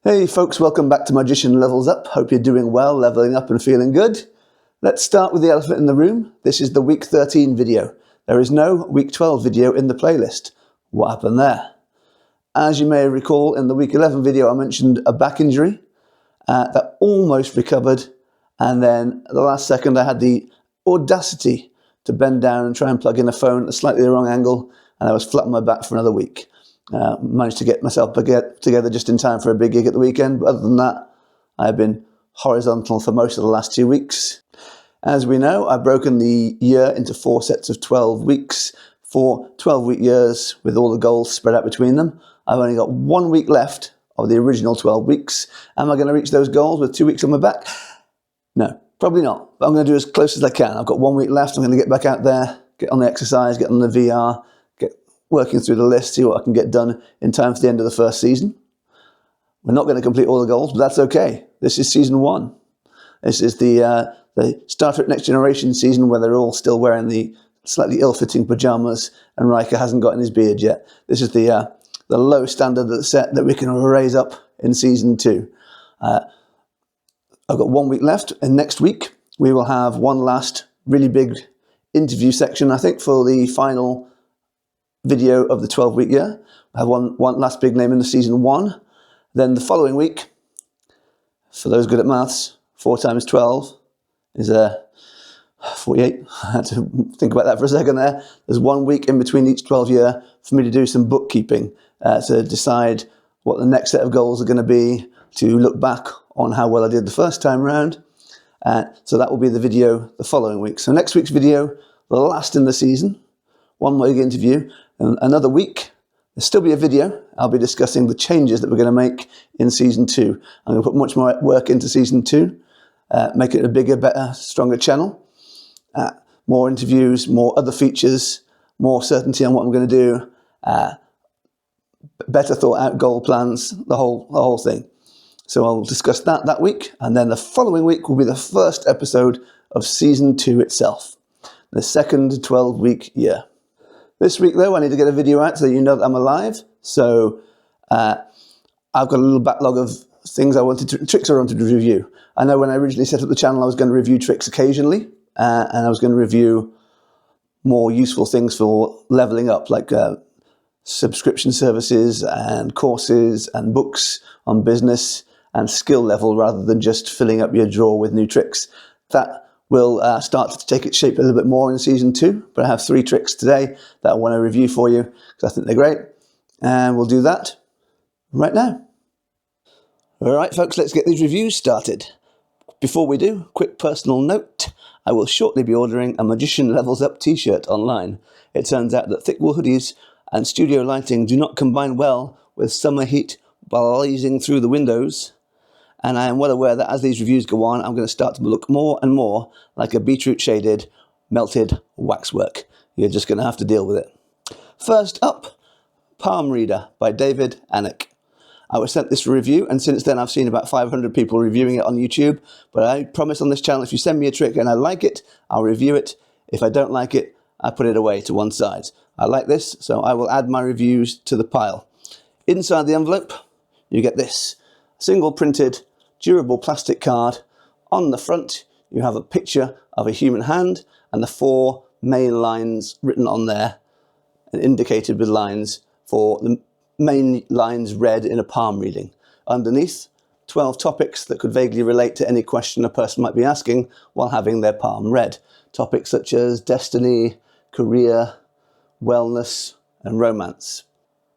Hey folks, welcome back to Magician Levels Up. Hope you're doing well, leveling up and feeling good. Let's start with the elephant in the room. This is the week 13 video. There is no week 12 video in the playlist. What happened there? As you may recall, in the week 11 video I mentioned a back injury that almost recovered, and then at the last second I had the audacity to bend down and try and plug in a phone at a slightly the wrong angle, and I was flat on my back for another week. Managed to get myself together just in time for a big gig at the weekend, but other than that, I've been horizontal for most of the last 2 weeks. As we know, I've broken the year into 4 sets of 12 weeks, 4 12-week years with all the goals spread out between them. I've only got 1 week left of the original 12 weeks. Am I going to reach those goals with 2 weeks on my back? No, probably not, but I'm going to do as close as I can. I've got 1 week left. I'm going to get back out there, get on the exercise, get on the VR, working through the list, see what I can get done in time for the end of the first season. We're not going to complete all the goals, but that's okay. This is season 1. This is the Star Trek Next Generation season where they're all still wearing the slightly ill-fitting pajamas and Riker hasn't gotten his beard yet. This is the low standard that's set that we can raise up in season 2. I've got 1 week left, and next week we will have one last really big interview section, I think, for the final video of the 12-week year. I have one last big name in the season 1. Then the following week, for those good at maths, 4 times 12 is 48. I had to think about that for a second there. There's 1 week in between each 12 year for me to do some bookkeeping, to decide what the next set of goals are going to be, to look back on how well I did the first time round. So that will be the video the following week. So next week's video, the last in the season, 1 week interview. And another week, there'll still be a video. I'll be discussing the changes that we're going to make in season 2. I'm going to put much more work into season 2, make it a bigger, better, stronger channel. More interviews, more other features, more certainty on what I'm going to do, better thought out goal plans, the whole thing. So I'll discuss that week, and then the following week will be the first episode of season 2 itself, the second 12-week year. This week, though, I need to get a video out so that you know that I'm alive. So I've got a little backlog of things tricks I wanted to review. I know when I originally set up the channel, I was going to review tricks occasionally, and I was going to review more useful things for leveling up, like subscription services and courses and books on business and skill level, rather than just filling up your drawer with new tricks. That will start to take its shape a little bit more in season 2, but I have 3 tricks today that I want to review for you because I think they're great, and we'll do that right now. All right, folks, let's get these reviews started. Before we do, quick personal note. I will shortly be ordering a Magician Levels Up t-shirt online. It turns out that thick wool hoodies and studio lighting do not combine well with summer heat blazing through the windows. And I am well aware that as these reviews go on, I'm going to start to look more and more like a beetroot shaded, melted waxwork. You're just going to have to deal with it. First up, Palm Reader by David Alnwick. I was sent this for review, and since then I've seen about 500 people reviewing it on YouTube. But I promise on this channel, if you send me a trick and I like it, I'll review it. If I don't like it, I put it away to one side. I like this, so I will add my reviews to the pile. Inside the envelope, you get this single printed durable plastic card. On the front, you have a picture of a human hand and the 4 main lines written on there and indicated with lines for the main lines read in a palm reading. Underneath, 12 topics that could vaguely relate to any question a person might be asking while having their palm read. Topics such as destiny, career, wellness, and romance.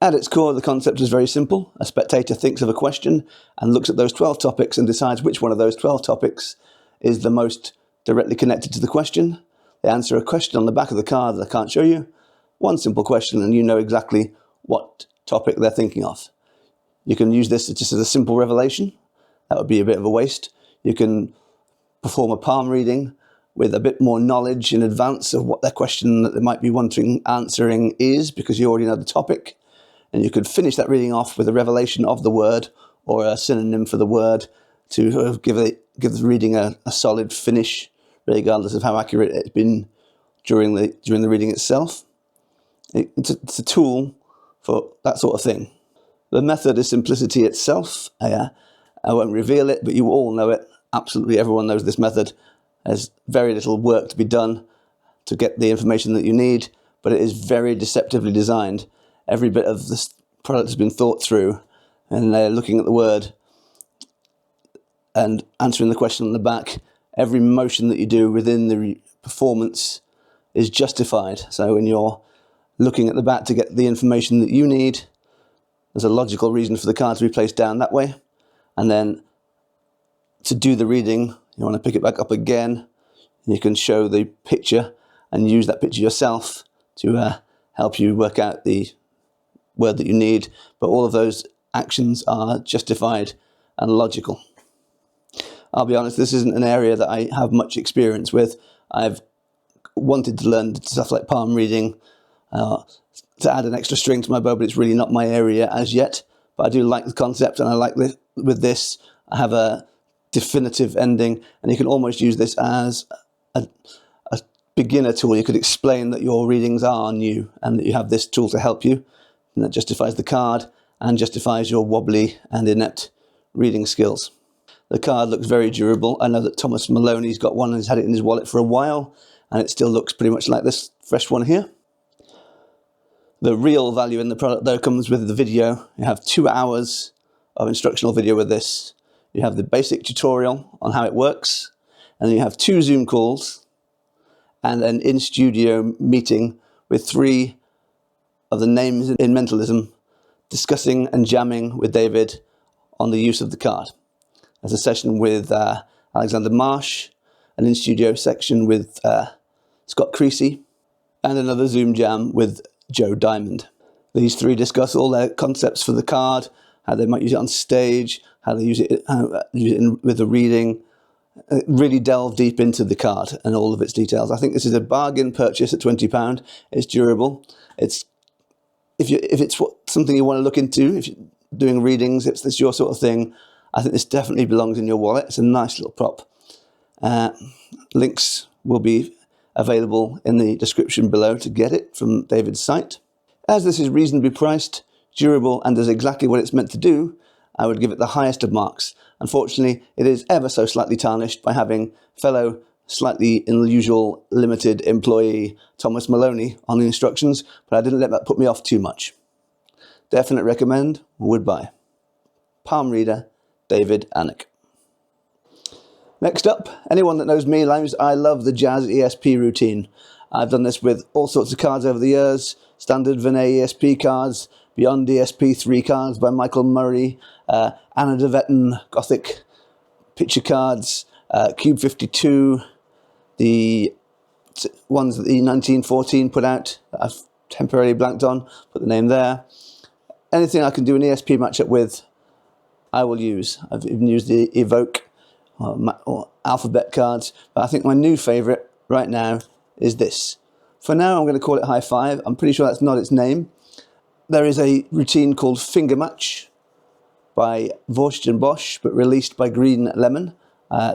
At its core, the concept is very simple. A spectator thinks of a question and looks at those 12 topics and decides which one of those 12 topics is the most directly connected to the question. They answer a question on the back of the card that I can't show you. One simple question, and you know exactly what topic they're thinking of. You can use this just as a simple revelation. That would be a bit of a waste. You can perform a palm reading with a bit more knowledge in advance of what their question that they might be wanting answering is, because you already know the topic. And you could finish that reading off with a revelation of the word or a synonym for the word to give the reading a solid finish, regardless of how accurate it's been during the reading itself. It's a tool for that sort of thing. The method is simplicity itself. I won't reveal it, but you all know it. Absolutely everyone knows this method. There's very little work to be done to get the information that you need, but it is very deceptively designed. Every bit of this product has been thought through, and they're looking at the word and answering the question on the back. Every motion that you do within the performance is justified. So when you're looking at the back to get the information that you need, there's a logical reason for the card to be placed down that way. And then to do the reading, you want to pick it back up again. And you can show the picture and use that picture yourself to help you work out the word that you need. But all of those actions are justified and logical. I'll be honest, this isn't an area that I have much experience with. I've wanted to learn stuff like palm reading to add an extra string to my bow, but it's really not my area as yet. But I do like the concept, and I like this. With this, I have a definitive ending, and you can almost use this as a beginner tool. You could explain that your readings are new and that you have this tool to help you, and that justifies the card and justifies your wobbly and inept reading skills. The card looks very durable. I know that Thomas Maloney's got one and he's had it in his wallet for a while, and it still looks pretty much like this fresh one here. The real value in the product, though, comes with the video. You have 2 hours of instructional video with this. You have the basic tutorial on how it works, and then you have 2 Zoom calls and an in-studio meeting with 3 of the names in mentalism, discussing and jamming with David on the use of the card. There's a session with Alexander Marsh, an in-studio section with Scott Creasy, and another Zoom jam with Joe Diamond. These 3 discuss all their concepts for the card, how they might use it on stage, how they use it with the reading, really delve deep into the card and all of its details. I think this is a bargain purchase at £20. It's durable. If it's something you want to look into, if you're doing readings, if it's your sort of thing, I think this definitely belongs in your wallet. It's a nice little prop. Links will be available in the description below to get it from David's site. As this is reasonably priced, durable, and does exactly what it's meant to do, I would give it the highest of marks. Unfortunately, it is ever so slightly tarnished by having fellow, slightly unusual, limited employee Thomas Maloney on the instructions, but I didn't let that put me off too much. Definite recommend, would buy. Palm reader, David Alnwick. Next up, anyone that knows me knows I love the Jazz ESP routine. I've done this with all sorts of cards over the years, standard Venet ESP cards, Beyond ESP 3 cards by Michael Murray, Anna de Vetten Gothic picture cards, Cube 52, the ones that the 1914 put out that I've temporarily blanked on, put the name there. Anything I can do an ESP matchup with, I will use. I've even used the Evoke or Alphabet cards, but I think my new favourite right now is this. For now, I'm going to call it High Five. I'm pretty sure that's not its name. There is a routine called Finger Match by Vorscht and Bosch, but released by Green Lemon.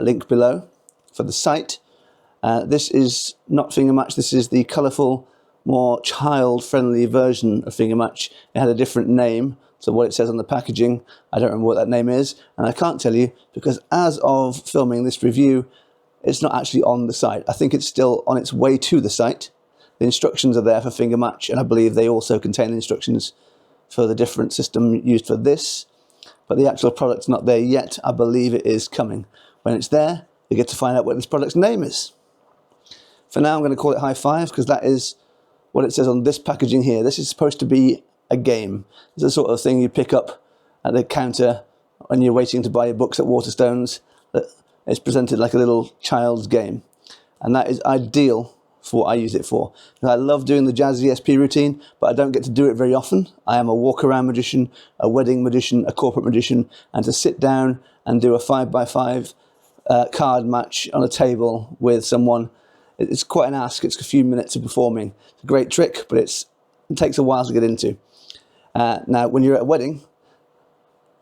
Link below for the site. This is not Finger Match. This is the colourful, more child-friendly version of Finger Match. It had a different name. So what it says on the packaging, I don't remember what that name is, and I can't tell you because as of filming this review, it's not actually on the site. I think it's still on its way to the site. The instructions are there for Finger Match, and I believe they also contain the instructions for the different system used for this, but the actual product's not there yet. I believe it is coming. When it's there, you get to find out what this product's name is. For now, I'm going to call it High Five because that is what it says on this packaging here. This is supposed to be a game. It's the sort of thing you pick up at the counter when you're waiting to buy your books at Waterstones. It's presented like a little child's game, and that is ideal for what I use it for. I love doing the Jazz ESP routine, but I don't get to do it very often. I am a walk-around magician, a wedding magician, a corporate magician, and to sit down and do a 5x5 card match on a table with someone, it's quite an ask. It's a few minutes of performing. It's a great trick, but it takes a while to get into. Now, when you're at a wedding,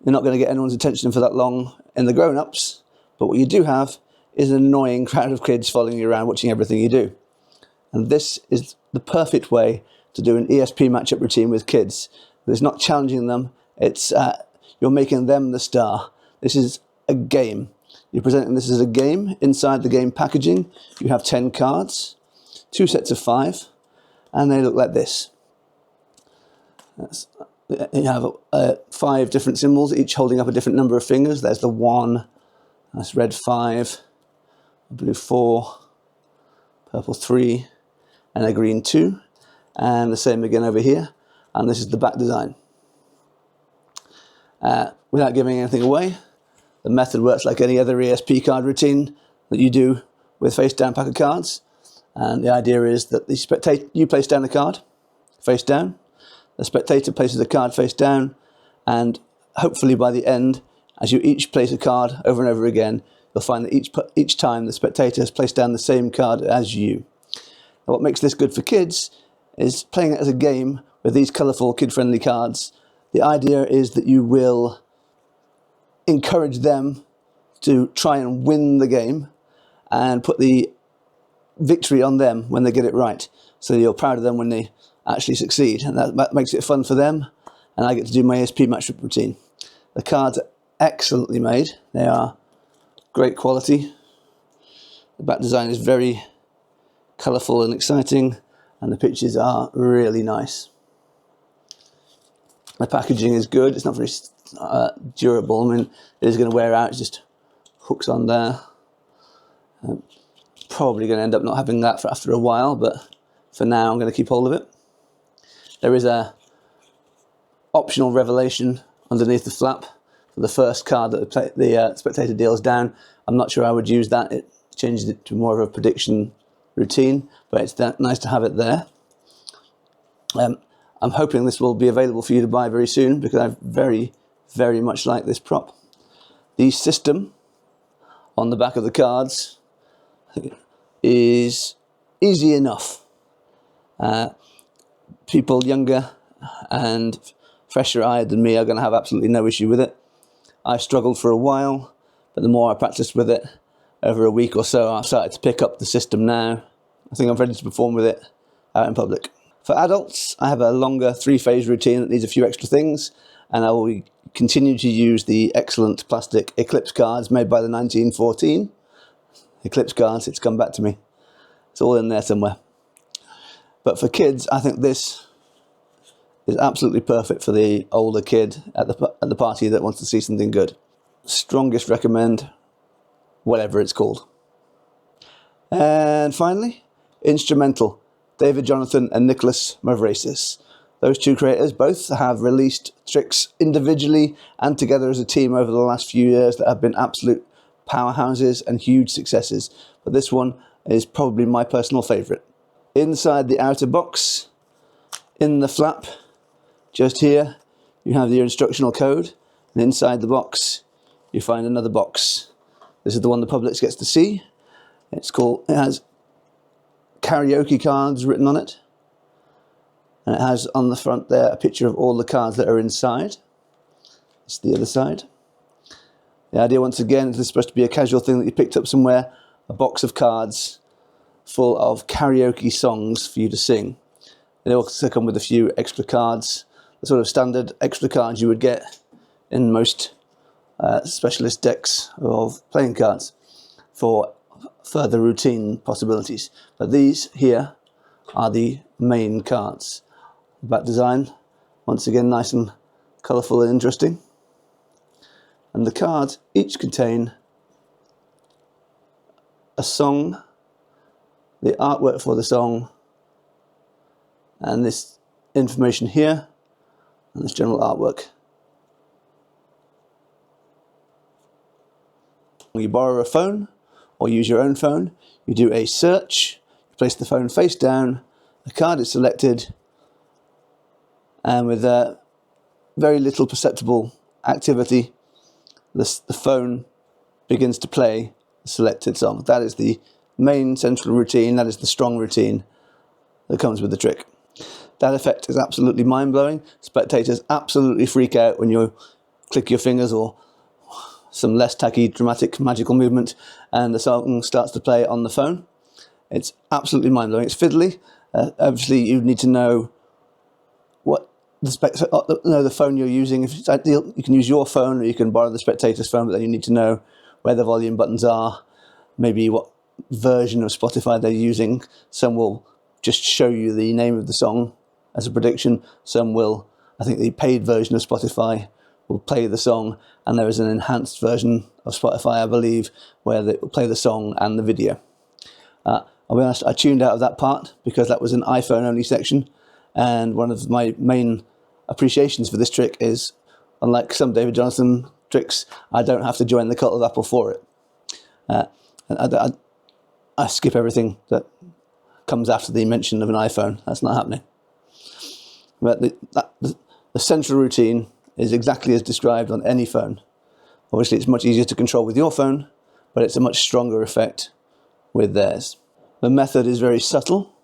you're not going to get anyone's attention for that long in the grown-ups, but what you do have is an annoying crowd of kids following you around, watching everything you do. And this is the perfect way to do an ESP matchup routine with kids. It's not challenging them, It's you're making them the star. This is a game. You're presenting this as a game. Inside the game packaging, you have 10 cards, 2 sets of 5, and they look like this. You have 5 different symbols, each holding up a different number of fingers. There's the 1, that's red 5, blue 4, purple 3, and a green 2. And the same again over here. And this is the back design. Without giving anything away, the method works like any other ESP card routine that you do with face down pack of cards. And the idea is that you place down a card, face down. The spectator places a card face down, and hopefully by the end, as you each place a card over and over again, you'll find that each time the spectator has placed down the same card as you. Now, what makes this good for kids is playing it as a game with these colourful, kid-friendly cards. The idea is that you will encourage them to try and win the game and put the victory on them when they get it right. So you're proud of them when they actually succeed, and that makes it fun for them, and I get to do my ESP matchup routine. The cards are excellently made. They are great quality. The back design is very colourful and exciting, and the pictures are really nice. The packaging is good. It's not very durable. I mean, it is going to wear out. It just hooks on there. Probably going to end up not having that for after a while, but for now I'm going to keep hold of it. There is a optional revelation underneath the flap for the first card that the spectator deals down. I'm not sure I would use that. It changes it to more of a prediction routine, but it's nice to have it there. I'm hoping this will be available for you to buy very soon, because I very, very much like this prop. The system on the back of the cards is easy enough. People younger and fresher eyed than me are going to have absolutely no issue with it. I struggled for a while, but the more I practiced with it, over a week or so, I've started to pick up the system now. I think I'm ready to perform with it out in public. For adults, I have a longer 3-phase routine that needs a few extra things, and I will continue to use the excellent plastic Eclipse cards made by the 1914. Eclipse cards, it's come back to me. It's all in there somewhere. But for kids, I think this is absolutely perfect for the older kid at the party that wants to see something good. Strongest recommend, whatever it's called. And finally, instrumental. David Jonathan and Nicholas Mavresis. Those two creators both have released tricks individually and together as a team over the last few years that have been absolute powerhouses and huge successes. But this one is probably my personal favourite. Inside the outer box, in the flap, just here, you have your instructional code, and inside the box, you find another box. This is the one the public gets to see. It has karaoke cards written on it, and it has on the front there a picture of all the cards that are inside. It's the other side. The idea, once again, is this supposed to be a casual thing that you picked up somewhere, a box of cards full of karaoke songs for you to sing. They also come with a few extra cards, the sort of standard extra cards you would get in most specialist decks of playing cards for further routine possibilities. But these here are the main cards. The back design, once again, nice and colourful and interesting. And the cards each contain a song, the artwork for the song, and this information here, and this general artwork. When you borrow a phone or use your own phone, you do a search, you place the phone face down, the card is selected, and with very little perceptible activity, the phone begins to play the selected song. That is the main central routine, that is the strong routine that comes with the trick. That effect is absolutely mind-blowing. Spectators absolutely freak out when you click your fingers or some less tacky, dramatic, magical movement, and the song starts to play on the phone. It's absolutely mind-blowing. It's fiddly. Obviously, you need to know what the phone you're using. If it's ideal, you can use your phone, or you can borrow the spectator's phone, but then you need to know where the volume buttons are, maybe what version of Spotify they're using. Some will just show you the name of the song as a prediction. Some will, I think the paid version of Spotify will play the song, and there is an enhanced version of Spotify, I believe, where they will play the song and the video. I'll be honest, I tuned out of that part because that was an iPhone only section, and one of my main appreciations for this trick is, unlike some David Jonathan tricks, I don't have to join the cult of Apple for it. I skip everything that comes after the mention of an iPhone. That's not happening. But the central routine is exactly as described on any phone. Obviously, it's much easier to control with your phone, but it's a much stronger effect with theirs. The method is very subtle,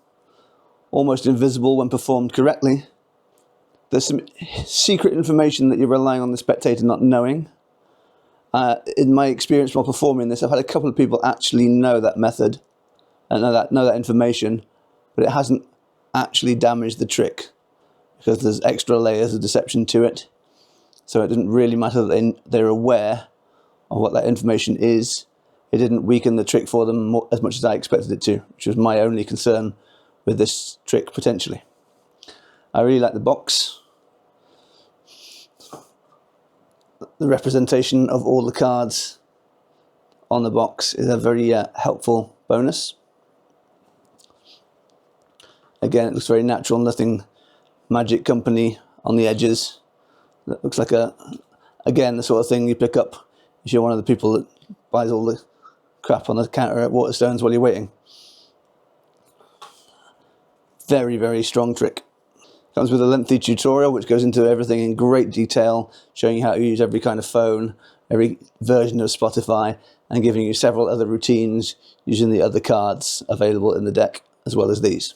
almost invisible when performed correctly. There's some secret information that you're relying on the spectator not knowing. In my experience while performing this, I've had a couple of people actually know that method and know that information, but it hasn't actually damaged the trick because there's extra layers of deception to it. So it didn't really matter that they're aware of what that information is. It didn't weaken the trick for them as much as I expected it to, which was my only concern with this trick potentially. I really like the box. The representation of all the cards on the box is a very helpful bonus. Again, it looks very natural, nothing Magic Company on the edges. That looks like again, the sort of thing you pick up if you're one of the people that buys all the crap on the counter at Waterstones while you're waiting. Very, very strong trick. Comes with a lengthy tutorial which goes into everything in great detail, showing you how to use every kind of phone, every version of Spotify, and giving you several other routines using the other cards available in the deck, as well as these.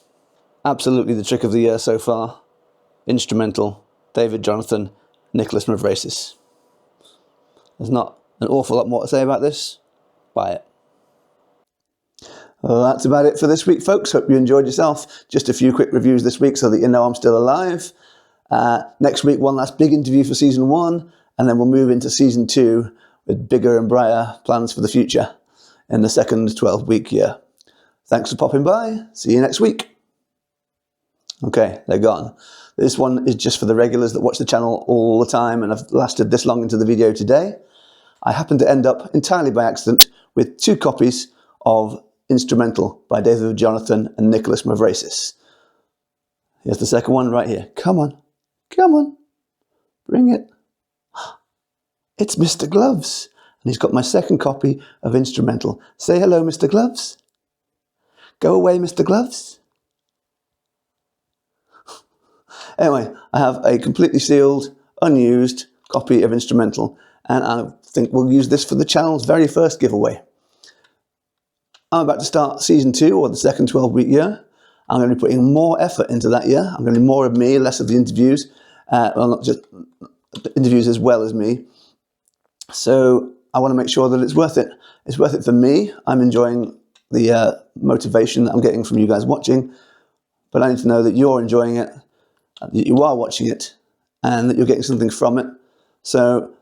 Absolutely the trick of the year so far. Instrumental, David Jonathan Nicholas Mavresis. There's not an awful lot more to say about this. Buy it. Well, that's about it for this week, folks. Hope you enjoyed yourself. Just a few quick reviews this week so that you know I'm still alive. Next week, one last big interview for season 1, and then we'll move into season 2 with bigger and brighter plans for the future in the second 12-week year. Thanks for popping by. See you next week. Okay, they're gone. This one is just for the regulars that watch the channel all the time and have lasted this long into the video today. I happened to end up entirely by accident with 2 copies of Instrumental by David Jonathan and Nicholas Mavresis. Here's the second one right here. Come on. Come on. Bring it. It's Mr. Gloves. And he's got my second copy of Instrumental. Say hello, Mr. Gloves. Go away, Mr. Gloves. Anyway, I have a completely sealed, unused copy of Instrumental, and I think we'll use this for the channel's very first giveaway. I'm about to start season 2, or the second 12-week year. I'm going to be putting more effort into that year. I'm going to be more of me, less of the interviews. Well, not just interviews as well as me. So I want to make sure that it's worth it. It's worth it for me. I'm enjoying the motivation that I'm getting from you guys watching. But I need to know that you're enjoying it, that you are watching it, and that you're getting something from it. So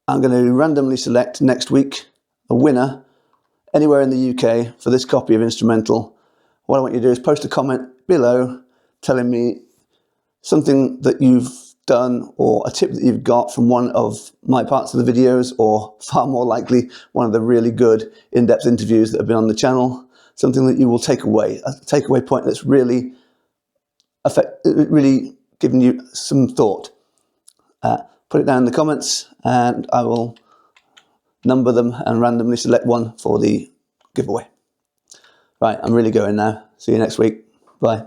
I'm going to randomly select next week a winner anywhere in the UK for this copy of Instrumental. What I want you to do is post a comment below telling me something that you've done or a tip that you've got from one of my parts of the videos, or far more likely one of the really good in-depth interviews that have been on the channel. Something that you will take away, a takeaway point that's really giving you some thought. Put it down in the comments and I will number them and randomly select one for the giveaway. Right, I'm really going now. See you next week. Bye.